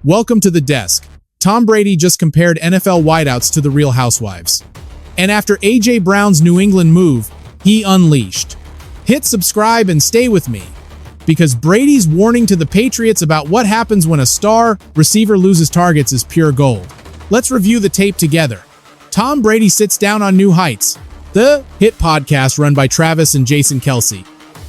Welcome to the desk. Tom Brady just compared NFL wideouts to the Real Housewives. And after A.J. Brown's New England move, he unleashed. Hit subscribe and stay with me, because Brady's warning to the Patriots about what happens when a star receiver loses targets is pure gold. Let's review the tape together. Tom Brady sits down on new heights, the hit podcast run by Travis and Jason Kelce.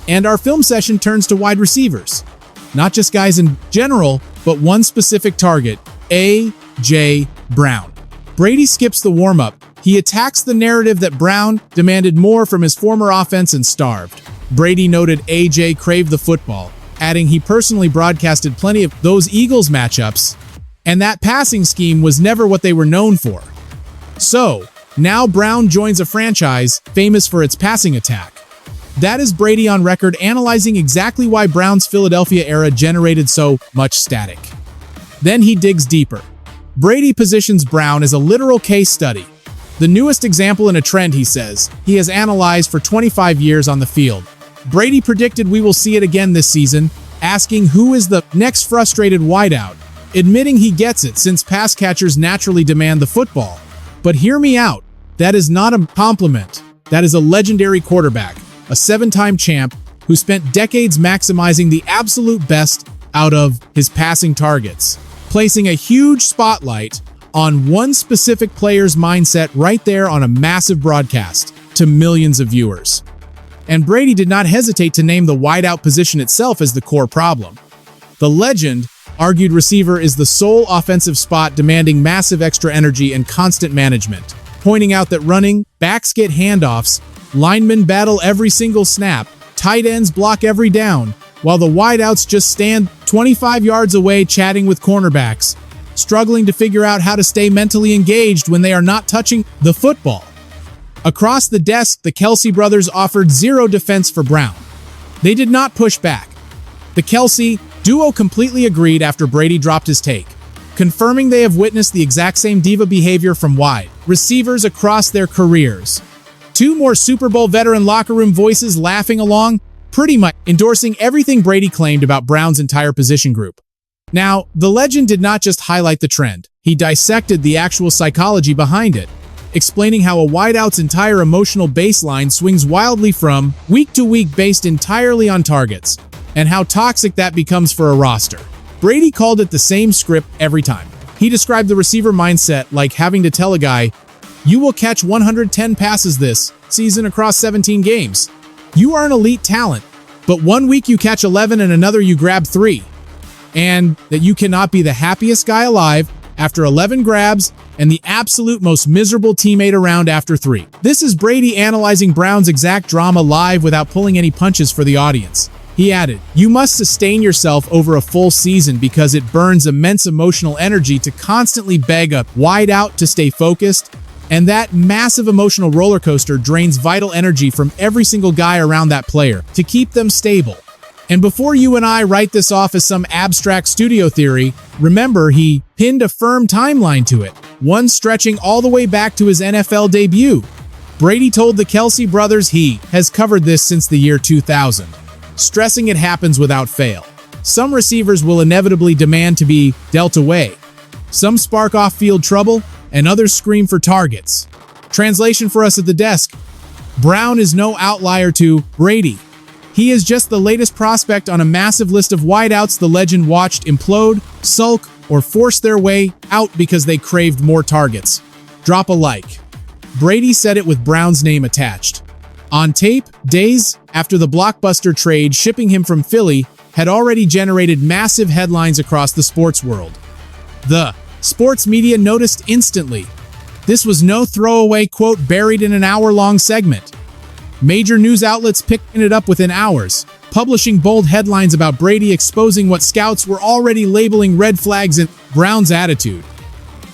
And our film session turns to wide receivers. Not just guys in general, but one specific target, A.J. Brown. Brady skips the warm-up. He attacks the narrative that Brown demanded more from his former offense and starved. Brady noted A.J. craved the football, adding he personally broadcasted plenty of those Eagles matchups, and that passing scheme was never what they were known for. So, now Brown joins a franchise famous for its passing attack. That is Brady on record analyzing exactly why Brown's Philadelphia era generated so much static. Then he digs deeper. Brady positions Brown as a literal case study. The newest example in a trend, he says, he has analyzed for 25 years on the field. Brady predicted we will see it again this season, asking who is the next frustrated wideout, admitting he gets it since pass catchers naturally demand the football. But hear me out, that is not a compliment. That is a legendary quarterback, a 7-time champ who spent decades maximizing the absolute best out of his passing targets, placing a huge spotlight on one specific player's mindset right there on a massive broadcast to millions of viewers. And Brady did not hesitate to name the wideout position itself as the core problem. The legend argued receiver is the sole offensive spot demanding massive extra energy and constant management, pointing out that running backs get handoffs, linemen battle every single snap, tight ends block every down, while the wideouts just stand 25 yards away chatting with cornerbacks, struggling to figure out how to stay mentally engaged when they are not touching the football. Across the desk, the Kelce brothers offered zero defense for Brown. They did not push back. The Kelce duo completely agreed after Brady dropped his take, confirming they have witnessed the exact same diva behavior from wide receivers across their careers. Two more Super Bowl veteran locker room voices laughing along, pretty much endorsing everything Brady claimed about Brown's entire position group. Now, the legend did not just highlight the trend, he dissected the actual psychology behind it, explaining how a wideout's entire emotional baseline swings wildly from week to week based entirely on targets, and how toxic that becomes for a roster. Brady called it the same script every time. He described the receiver mindset like having to tell a guy, "You will catch 110 passes this season across 17 games. You are an elite talent, but one week you catch 11 and another you grab 3. And that you cannot be the happiest guy alive after 11 grabs and the absolute most miserable teammate around after 3. This is Brady analyzing Brown's exact drama live without pulling any punches for the audience. He added, "You must sustain yourself over a full season because it burns immense emotional energy to constantly beg a wideout to stay focused, and that massive emotional roller coaster drains vital energy from every single guy around that player to keep them stable." And before you and I write this off as some abstract studio theory, remember he pinned a firm timeline to it, one stretching all the way back to his NFL debut. Brady told the Kelce brothers he has covered this since the year 2000, stressing it happens without fail. Some receivers will inevitably demand to be dealt away. Some spark off-field trouble, and others scream for targets. Translation for us at the desk: Brown is no outlier to Brady. He is just the latest prospect on a massive list of wideouts the legend watched implode, sulk, or force their way out because they craved more targets. Drop a like. Brady said it with Brown's name attached. On tape, days after the blockbuster trade shipping him from Philly had already generated massive headlines across the sports world. The sports media noticed instantly. This was no throwaway quote buried in an hour-long segment. Major news outlets picked it up within hours, publishing bold headlines about Brady exposing what scouts were already labeling red flags in Brown's attitude.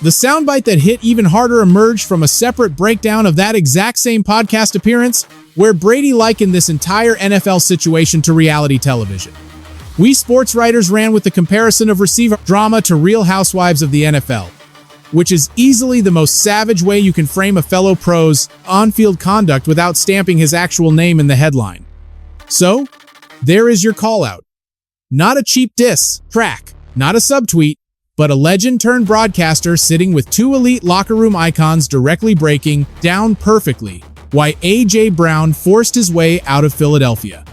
The soundbite that hit even harder emerged from a separate breakdown of that exact same podcast appearance, where Brady likened this entire NFL situation to reality television. We sports writers ran with the comparison of receiver drama to Real Housewives of the NFL, which is easily the most savage way you can frame a fellow pro's on-field conduct without stamping his actual name in the headline. So, there is your call-out. Not a cheap diss track, not a subtweet, but a legend-turned-broadcaster sitting with two elite locker room icons directly breaking down perfectly why A.J. Brown forced his way out of Philadelphia.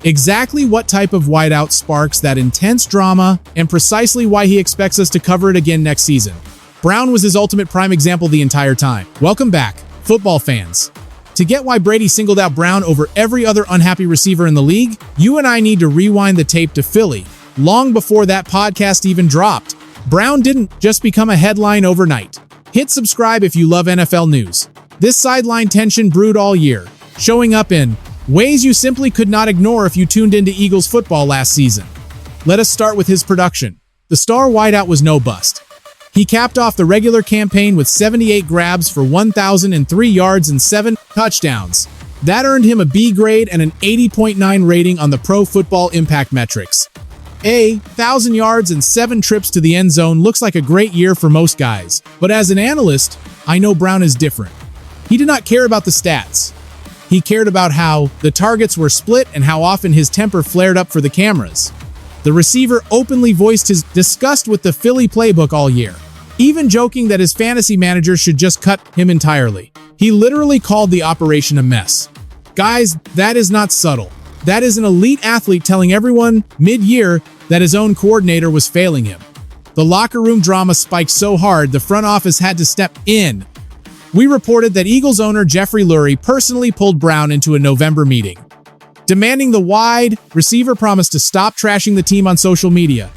Exactly what type of wideout sparks that intense drama, and precisely why he expects us to cover it again next season. Brown was his ultimate prime example the entire time. Welcome back, football fans. To get why Brady singled out Brown over every other unhappy receiver in the league, you and I need to rewind the tape to Philly, long before that podcast even dropped. Brown didn't just become a headline overnight. Hit subscribe if you love NFL news. This sideline tension brewed all year, showing up in ways you simply could not ignore if you tuned into Eagles football last season. Let us start with his production. The star wideout was no bust. He capped off the regular campaign with 78 grabs for 1,003 yards and 7 touchdowns. That earned him a B grade and an 80.9 rating on the Pro Football Impact metrics. 1,000 yards and 7 trips to the end zone looks like a great year for most guys. But as an analyst, I know Brown is different. He did not care about the stats. He cared about how the targets were split and how often his temper flared up for the cameras. The receiver openly voiced his disgust with the Philly playbook all year, even joking that his fantasy manager should just cut him entirely. He literally called the operation a mess. Guys, that is not subtle. That is an elite athlete telling everyone mid-year that his own coordinator was failing him. The locker room drama spiked so hard, the front office had to step in. We reported that Eagles owner Jeffrey Lurie personally pulled Brown into a November meeting, demanding the wide receiver promise to stop trashing the team on social media.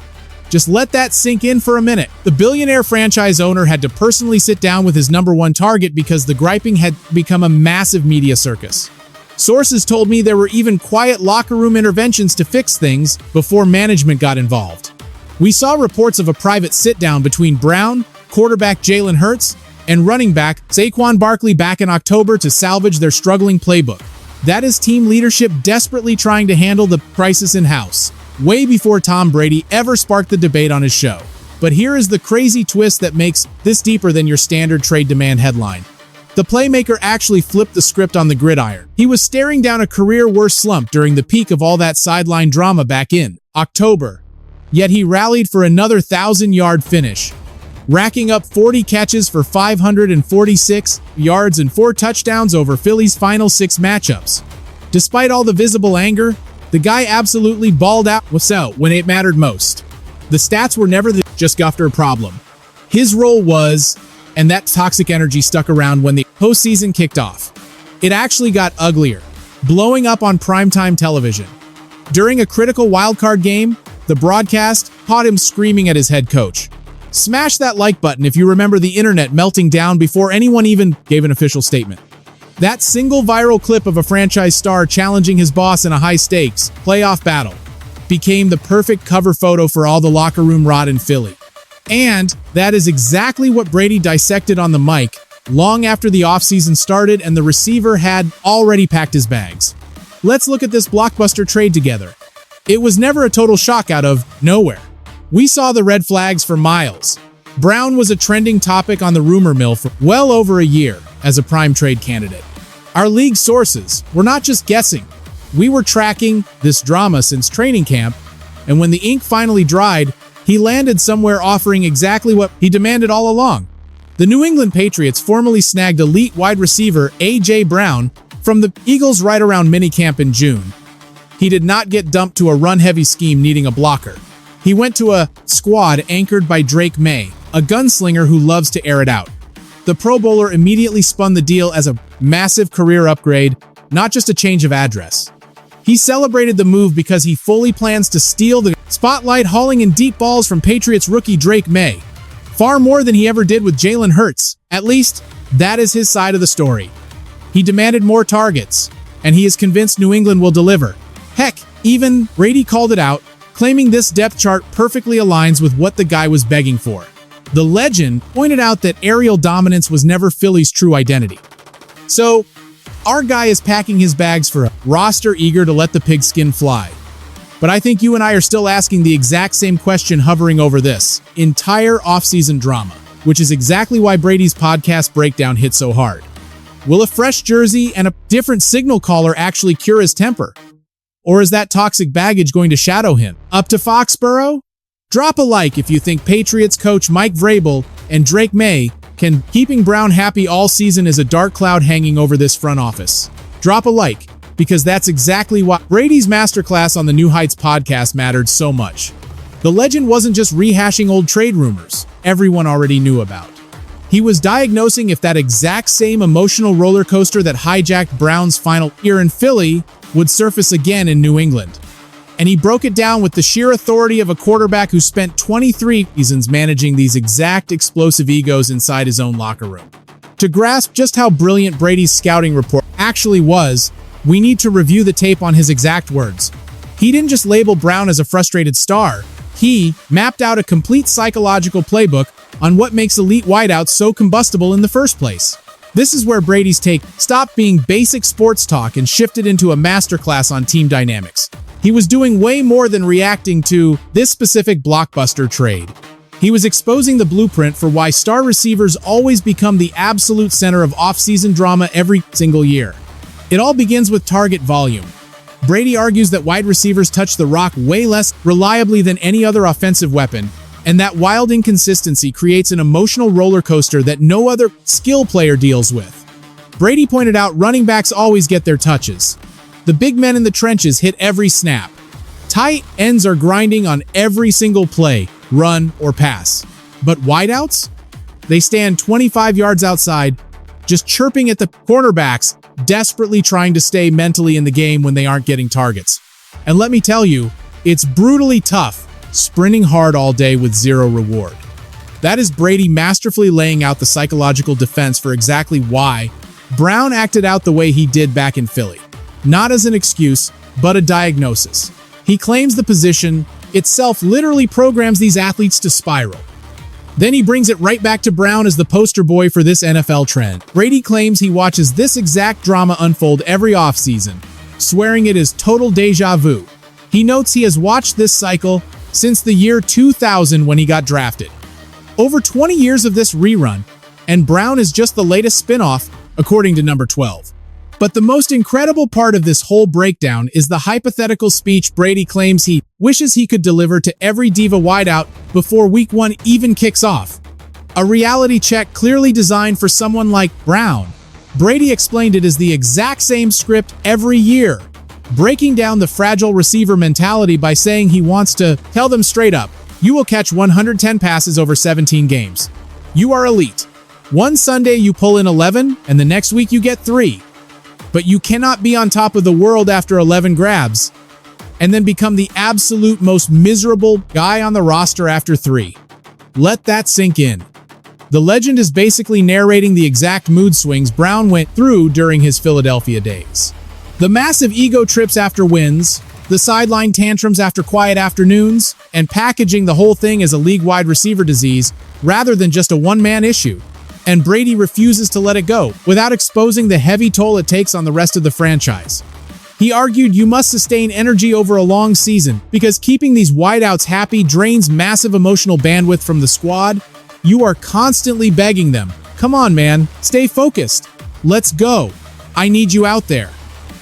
Just let that sink in for a minute. The billionaire franchise owner had to personally sit down with his number one target because the griping had become a massive media circus. Sources told me there were even quiet locker room interventions to fix things before management got involved. We saw reports of a private sit-down between Brown, quarterback Jalen Hurts, and running back Saquon Barkley back in October to salvage their struggling playbook. That is team leadership desperately trying to handle the crisis in-house, way before Tom Brady ever sparked the debate on his show. But here is the crazy twist that makes this deeper than your standard trade demand headline. The playmaker actually flipped the script on the gridiron. He was staring down a career-worst slump during the peak of all that sideline drama back in October. Yet he rallied for another 1,000-yard finish, racking up 40 catches for 546 yards and 4 touchdowns over Philly's final 6 matchups. Despite all the visible anger, the guy absolutely balled out when it mattered most. The stats were never just after a problem. His role was, and that toxic energy stuck around when the postseason kicked off. It actually got uglier, blowing up on primetime television. During a critical wildcard game, the broadcast caught him screaming at his head coach. Smash that like button if you remember the internet melting down before anyone even gave an official statement. That single viral clip of a franchise star challenging his boss in a high-stakes playoff battle became the perfect cover photo for all the locker room rot in Philly. And that is exactly what Brady dissected on the mic long after the offseason started and the receiver had already packed his bags. Let's look at this blockbuster trade together. It was never a total shock out of nowhere. We saw the red flags for miles. Brown was a trending topic on the rumor mill for well over a year as a prime trade candidate. Our league sources were not just guessing. We were tracking this drama since training camp, and when the ink finally dried, he landed somewhere offering exactly what he demanded all along. The New England Patriots formally snagged elite wide receiver A.J. Brown from the Eagles right around minicamp in June. He did not get dumped to a run-heavy scheme needing a blocker. He went to a squad anchored by Drake Maye, a gunslinger who loves to air it out. The Pro Bowler immediately spun the deal as a massive career upgrade, not just a change of address. He celebrated the move because he fully plans to steal the spotlight, hauling in deep balls from Patriots rookie Drake Maye, far more than he ever did with Jalen Hurts. At least, that is his side of the story. He demanded more targets, and he is convinced New England will deliver. Heck, even Brady called it out, claiming this depth chart perfectly aligns with what the guy was begging for. The legend pointed out that aerial dominance was never Philly's true identity. So, our guy is packing his bags for a roster eager to let the pigskin fly. But I think you and I are still asking the exact same question hovering over this entire offseason drama, which is exactly why Brady's podcast breakdown hit so hard. Will a fresh jersey and a different signal caller actually cure his temper? Or is that toxic baggage going to shadow him? Up to Foxborough? Drop a like if you think Patriots coach Mike Vrabel and Drake Maye can keeping Brown happy all season is a dark cloud hanging over this front office. Drop a like, because that's exactly why Brady's masterclass on the New Heights podcast mattered so much. The legend wasn't just rehashing old trade rumors everyone already knew about. He was diagnosing if that exact same emotional roller coaster that hijacked Brown's final year in Philly would surface again in New England. And he broke it down with the sheer authority of a quarterback who spent 23 seasons managing these exact explosive egos inside his own locker room. To grasp just how brilliant Brady's scouting report actually was, we need to review the tape on his exact words. He didn't just label Brown as a frustrated star. He mapped out a complete psychological playbook on what makes elite wideouts so combustible in the first place. This is where Brady's take stopped being basic sports talk and shifted into a masterclass on team dynamics. He was doing way more than reacting to this specific blockbuster trade. He was exposing the blueprint for why star receivers always become the absolute center of off-season drama every single year. It all begins with target volume. Brady argues that wide receivers touch the rock way less reliably than any other offensive weapon, and that wild inconsistency creates an emotional roller coaster that no other skill player deals with. Brady pointed out running backs always get their touches. The big men in the trenches hit every snap. Tight ends are grinding on every single play, run, or pass. But wideouts? They stand 25 yards outside, just chirping at the cornerbacks, desperately trying to stay mentally in the game when they aren't getting targets. And let me tell you, it's brutally tough, sprinting hard all day with zero reward. That is Brady masterfully laying out the psychological defense for exactly why Brown acted out the way he did back in Philly. Not as an excuse, but a diagnosis. He claims the position itself literally programs these athletes to spiral. Then he brings it right back to Brown as the poster boy for this NFL trend. Brady claims he watches this exact drama unfold every offseason, swearing it is total deja vu. He notes he has watched this cycle since the year 2000 when he got drafted. Over 20 years of this rerun, and Brown is just the latest spin-off, according to number 12. But the most incredible part of this whole breakdown is the hypothetical speech Brady claims he wishes he could deliver to every diva wideout before week 1 even kicks off. A reality check clearly designed for someone like Brown. Brady explained it as the exact same script every year, breaking down the fragile receiver mentality by saying he wants to tell them straight up, you will catch 110 passes over 17 games. You are elite. One Sunday you pull in 11, and the next week you get 3. But you cannot be on top of the world after 11 grabs, and then become the absolute most miserable guy on the roster after 3. Let that sink in. The legend is basically narrating the exact mood swings Brown went through during his Philadelphia days. The massive ego trips after wins, the sideline tantrums after quiet afternoons, and packaging the whole thing as a league-wide receiver disease rather than just a one-man issue. And Brady refuses to let it go, without exposing the heavy toll it takes on the rest of the franchise. He argued you must sustain energy over a long season, because keeping these wideouts happy drains massive emotional bandwidth from the squad. You are constantly begging them, come on man, stay focused. Let's go. I need you out there.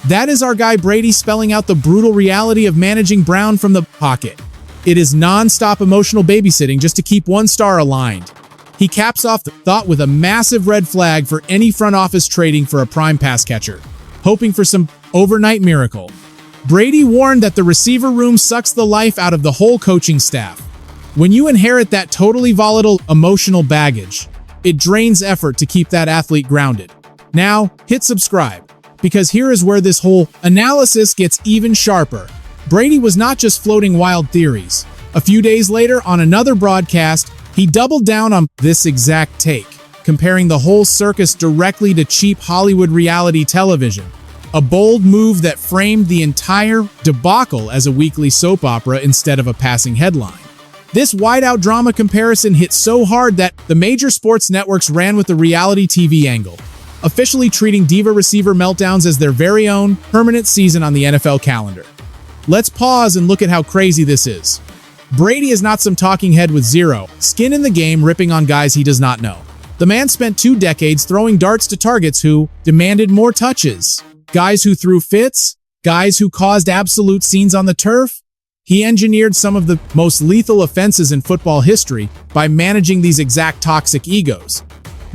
That is our guy Brady spelling out the brutal reality of managing Brown from the pocket. It is non-stop emotional babysitting just to keep one star aligned. He caps off the thought with a massive red flag for any front office trading for a prime pass catcher, hoping for some overnight miracle. Brady warned that the receiver room sucks the life out of the whole coaching staff. When you inherit that totally volatile emotional baggage, it drains effort to keep that athlete grounded. Now, hit subscribe, because here is where this whole analysis gets even sharper. Brady was not just floating wild theories. A few days later, on another broadcast, he doubled down on this exact take, comparing the whole circus directly to cheap Hollywood reality television, a bold move that framed the entire debacle as a weekly soap opera instead of a passing headline. This wideout drama comparison hit so hard that the major sports networks ran with the reality TV angle, officially treating diva receiver meltdowns as their very own permanent season on the NFL calendar. Let's pause and look at how crazy this is. Brady is not some talking head with zero skin in the game ripping on guys he does not know. The man spent 2 decades throwing darts to targets who demanded more touches. Guys who threw fits, guys who caused absolute scenes on the turf. He engineered some of the most lethal offenses in football history by managing these exact toxic egos.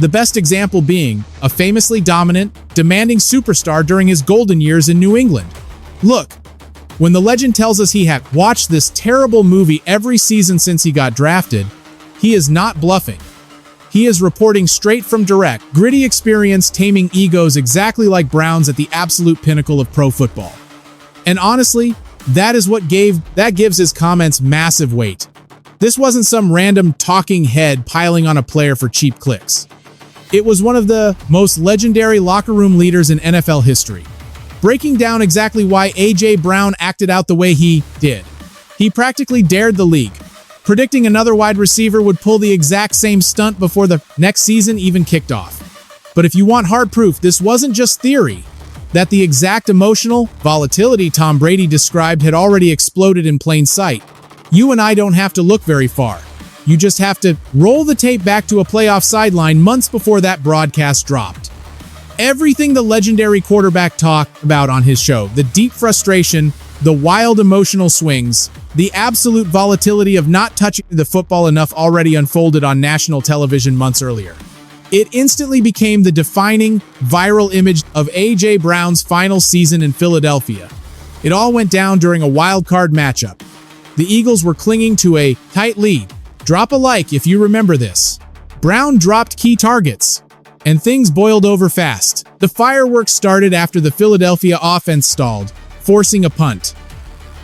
The best example being a famously dominant, demanding superstar during his golden years in New England. Look, when the legend tells us he had watched this terrible movie every season since he got drafted, he is not bluffing. He is reporting straight from direct, gritty experience taming egos exactly like Brown's at the absolute pinnacle of pro football. And honestly, that is what gives his comments massive weight. This wasn't some random talking head piling on a player for cheap clicks. It was one of the most legendary locker room leaders in NFL history, breaking down exactly why A.J. Brown acted out the way he did. He practically dared the league, predicting another wide receiver would pull the exact same stunt before the next season even kicked off. But if you want hard proof, this wasn't just theory, that the exact emotional volatility Tom Brady described had already exploded in plain sight. You and I don't have to look very far. You just have to roll the tape back to a playoff sideline months before that broadcast dropped. Everything the legendary quarterback talked about on his show, the deep frustration, the wild emotional swings, the absolute volatility of not touching the football enough already unfolded on national television months earlier. It instantly became the defining, viral image of A.J. Brown's final season in Philadelphia. It all went down during a wild card matchup. The Eagles were clinging to a tight lead. Drop a like if you remember this. Brown dropped key targets, and things boiled over fast. The fireworks started after the Philadelphia offense stalled, forcing a punt.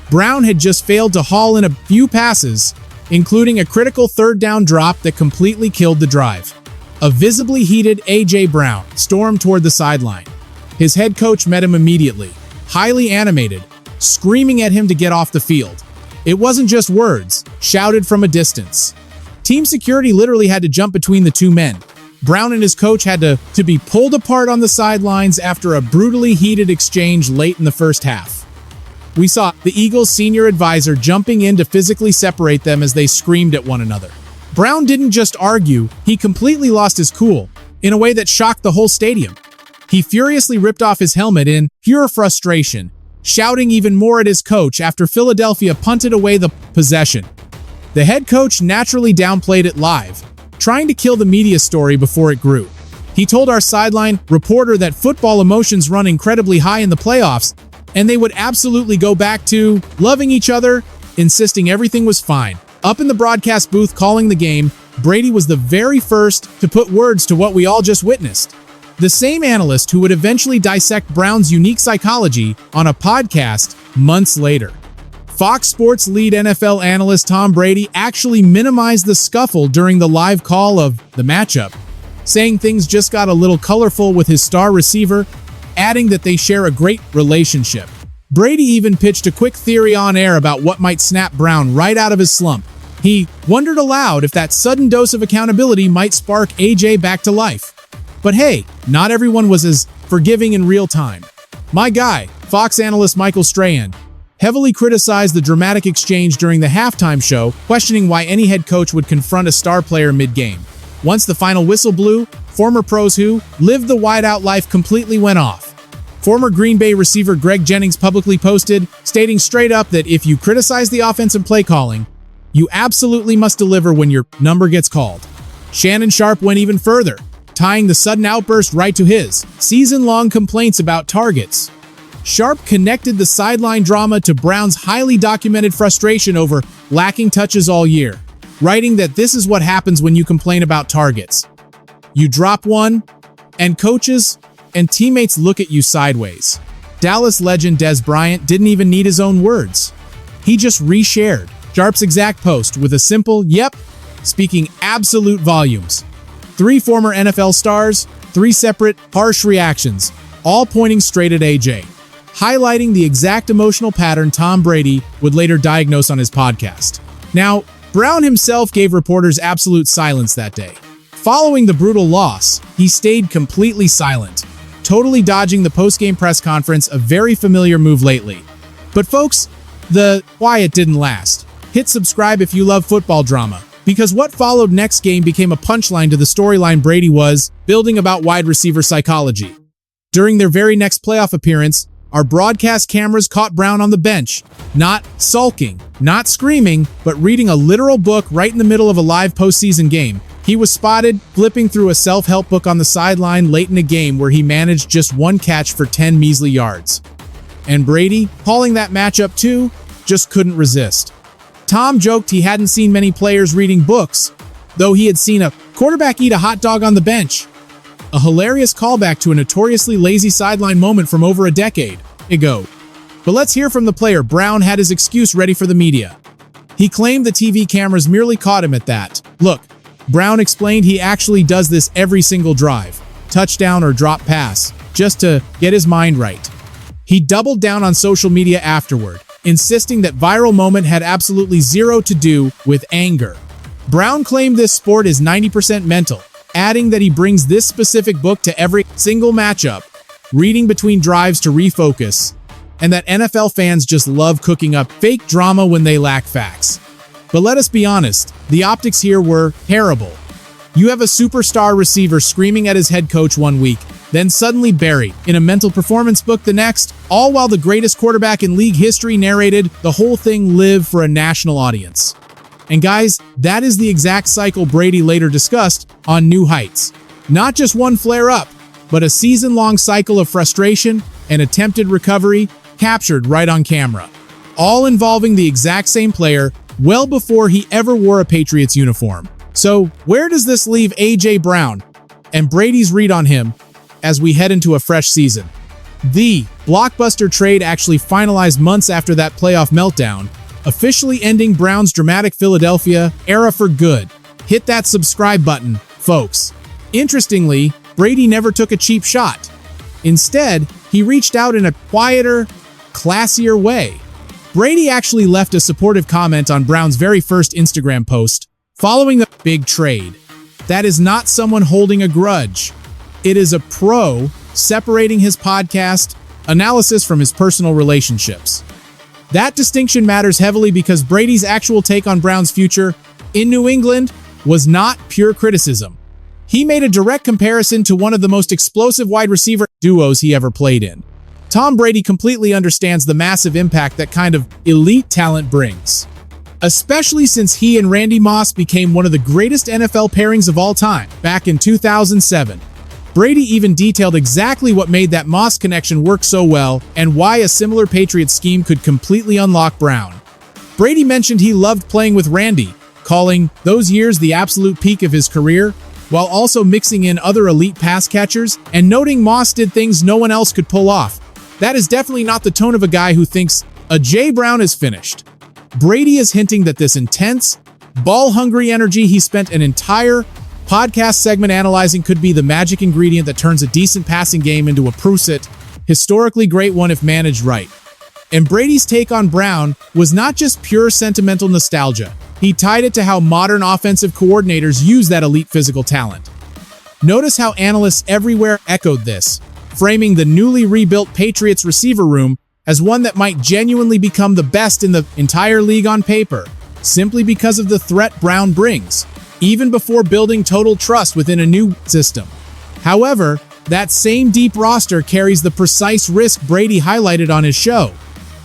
Brown had just failed to haul in a few passes, including a critical third down drop that completely killed the drive. A visibly heated A.J. Brown stormed toward the sideline. His head coach met him immediately, highly animated, screaming at him to get off the field. It wasn't just words, shouted from a distance. Team security literally had to jump between the two men. Brown and his coach had to be pulled apart on the sidelines after a brutally heated exchange late in the first half. We saw the Eagles' senior advisor jumping in to physically separate them as they screamed at one another. Brown didn't just argue, he completely lost his cool, in a way that shocked the whole stadium. He furiously ripped off his helmet in pure frustration, shouting even more at his coach after Philadelphia punted away the possession. The head coach naturally downplayed it live, trying to kill the media story before it grew. He told our sideline reporter that football emotions run incredibly high in the playoffs, and they would absolutely go back to loving each other, insisting everything was fine. Up in the broadcast booth calling the game, Brady was the very first to put words to what we all just witnessed. The same analyst who would eventually dissect Brown's unique psychology on a podcast months later. Fox Sports lead NFL analyst Tom Brady actually minimized the scuffle during the live call of the matchup, saying things just got a little colorful with his star receiver, adding that they share a great relationship. Brady even pitched a quick theory on air about what might snap Brown right out of his slump. He wondered aloud if that sudden dose of accountability might spark AJ back to life. But hey, not everyone was as forgiving in real time. My guy, Fox analyst Michael Strahan, heavily criticized the dramatic exchange during the halftime show, questioning why any head coach would confront a star player mid-game. Once the final whistle blew, former pros who lived the wideout life completely went off. Former Green Bay receiver Greg Jennings publicly posted, stating straight up that if you criticize the offense and play calling, you absolutely must deliver when your number gets called. Shannon Sharpe went even further, tying the sudden outburst right to his season-long complaints about targets. Sharpe connected the sideline drama to Brown's highly documented frustration over lacking touches all year, writing that this is what happens when you complain about targets. You drop one, and coaches and teammates look at you sideways. Dallas legend Dez Bryant didn't even need his own words. He just reshared Sharpe's exact post with a simple, "Yep," speaking absolute volumes. 3 former NFL stars, 3 separate, harsh reactions, all pointing straight at AJ, highlighting the exact emotional pattern Tom Brady would later diagnose on his podcast. Now, Brown himself gave reporters absolute silence that day. Following the brutal loss, he stayed completely silent, totally dodging the post-game press conference, a very familiar move lately. But folks, the quiet didn't last. Hit subscribe if you love football drama, because what followed next game became a punchline to the storyline Brady was building about wide receiver psychology. During their very next playoff appearance, Our broadcast cameras caught Brown on the bench, not sulking, not screaming, but reading a literal book right in the middle of a live postseason game. He was spotted flipping through a self-help book on the sideline late in a game where he managed just one catch for 10 measly yards. And Brady, calling that matchup too, just couldn't resist. Tom joked he hadn't seen many players reading books, though he had seen a quarterback eat a hot dog on the bench. A hilarious callback to a notoriously lazy sideline moment from over a decade ago. But let's hear from the player. Brown had his excuse ready for the media. He claimed the TV cameras merely caught him at that. Look, Brown explained he actually does this every single drive, touchdown or drop pass, just to get his mind right. He doubled down on social media afterward, insisting that viral moment had absolutely zero to do with anger. Brown claimed this sport is 90% mental, adding that he brings this specific book to every single matchup, reading between drives to refocus, and that NFL fans just love cooking up fake drama when they lack facts. But let us be honest, the optics here were terrible. You have a superstar receiver screaming at his head coach one week, then suddenly buried in a mental performance book the next, all while the greatest quarterback in league history narrated the whole thing live for a national audience. And guys, that is the exact cycle Brady later discussed on New Heights. Not just one flare-up, but a season-long cycle of frustration and attempted recovery captured right on camera, all involving the exact same player well before he ever wore a Patriots uniform. So where does this leave A.J. Brown and Brady's read on him as we head into a fresh season? The blockbuster trade actually finalized months after that playoff meltdown, officially ending Brown's dramatic Philadelphia era for good. Hit that subscribe button, folks. Interestingly, Brady never took a cheap shot. Instead, he reached out in a quieter, classier way. Brady actually left a supportive comment on Brown's very first Instagram post following the big trade. That is not someone holding a grudge. It is a pro separating his podcast analysis from his personal relationships. That distinction matters heavily because Brady's actual take on Brown's future in New England was not pure criticism. He made a direct comparison to one of the most explosive wide receiver duos he ever played in. Tom Brady completely understands the massive impact that kind of elite talent brings, especially since he and Randy Moss became one of the greatest NFL pairings of all time back in 2007. Brady even detailed exactly what made that Moss connection work so well and why a similar Patriots scheme could completely unlock Brown. Brady mentioned he loved playing with Randy, calling those years the absolute peak of his career, while also mixing in other elite pass catchers and noting Moss did things no one else could pull off. That is definitely not the tone of a guy who thinks A.J. Brown is finished. Brady is hinting that this intense, ball-hungry energy he spent an entire podcast segment analyzing could be the magic ingredient that turns a decent passing game into a Pruitt, historically great one if managed right. And Brady's take on Brown was not just pure sentimental nostalgia. He tied it to how modern offensive coordinators use that elite physical talent. Notice how analysts everywhere echoed this, framing the newly rebuilt Patriots receiver room as one that might genuinely become the best in the entire league on paper, simply because of the threat Brown brings, even before building total trust within a new system. However, that same deep roster carries the precise risk Brady highlighted on his show.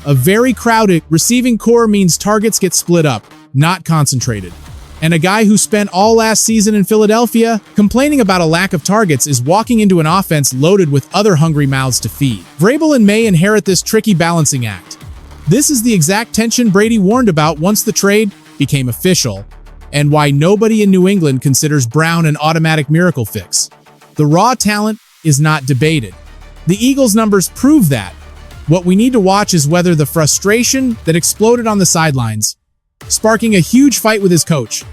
A very crowded receiving core means targets get split up, not concentrated. And a guy who spent all last season in Philadelphia complaining about a lack of targets is walking into an offense loaded with other hungry mouths to feed. Vrabel and Maye inherit this tricky balancing act. This is the exact tension Brady warned about once the trade became official, and why nobody in New England considers Brown an automatic miracle fix. The raw talent is not debated. The Eagles' numbers prove that. What we need to watch is whether the frustration that exploded on the sidelines, sparking a huge fight with his coach,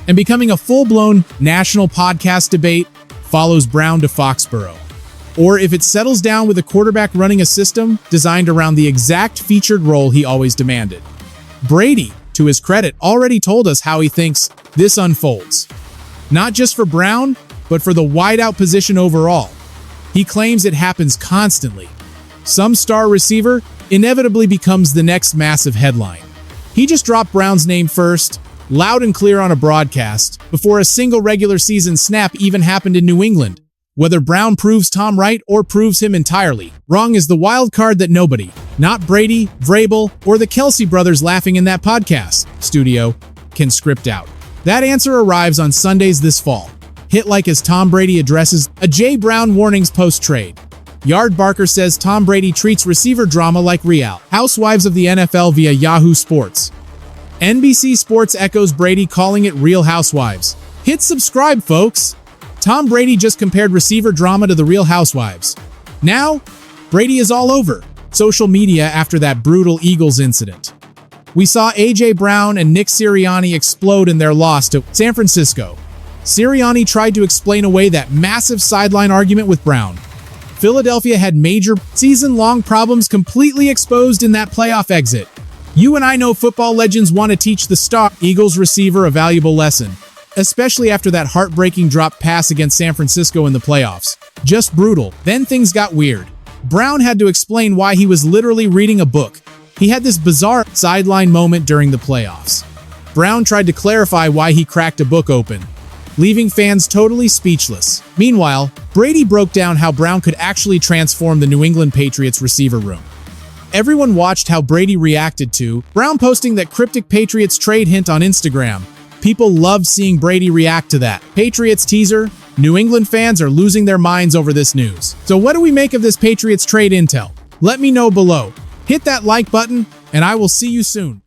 and becoming a full-blown national podcast debate, follows Brown to Foxborough. Or if it settles down with a quarterback running a system designed around the exact featured role he always demanded. Brady, to his credit, already told us how he thinks this unfolds. Not just for Brown, but for the wideout position overall. He claims it happens constantly. Some star receiver inevitably becomes the next massive headline. He just dropped Brown's name first, loud and clear on a broadcast, before a single regular season snap even happened in New England. Whether Brown proves Tom right or proves him entirely wrong is the wild card that nobody, not Brady, Vrabel, or the Kelsey brothers laughing in that podcast studio, can script out. That answer arrives on Sundays this fall. Hit like as Tom Brady addresses a Jay Brown warnings post-trade. Yard Barker says Tom Brady treats receiver drama like Real Housewives of the NFL via Yahoo Sports. NBC Sports echoes Brady calling it Real Housewives. Hit subscribe, folks! Tom Brady just compared receiver drama to the Real Housewives. Now, Brady is all over social media after that brutal Eagles incident. We saw A.J. Brown and Nick Sirianni explode in their loss to San Francisco. Sirianni tried to explain away that massive sideline argument with Brown. Philadelphia had major season-long problems completely exposed in that playoff exit. You and I know football legends want to teach the star Eagles receiver a valuable lesson, especially after that heartbreaking drop pass against San Francisco in the playoffs. Just brutal. Then things got weird. Brown had to explain why he was literally reading a book. He had this bizarre sideline moment during the playoffs. Brown tried to clarify why he cracked a book open, leaving fans totally speechless. Meanwhile, Brady broke down how Brown could actually transform the New England Patriots receiver room. Everyone watched how Brady reacted to Brown posting that cryptic Patriots trade hint on Instagram. People loved seeing Brady react to that Patriots teaser. New England fans are losing their minds over this news. So what do we make of this Patriots trade intel? Let me know below. Hit that like button, and I will see you soon.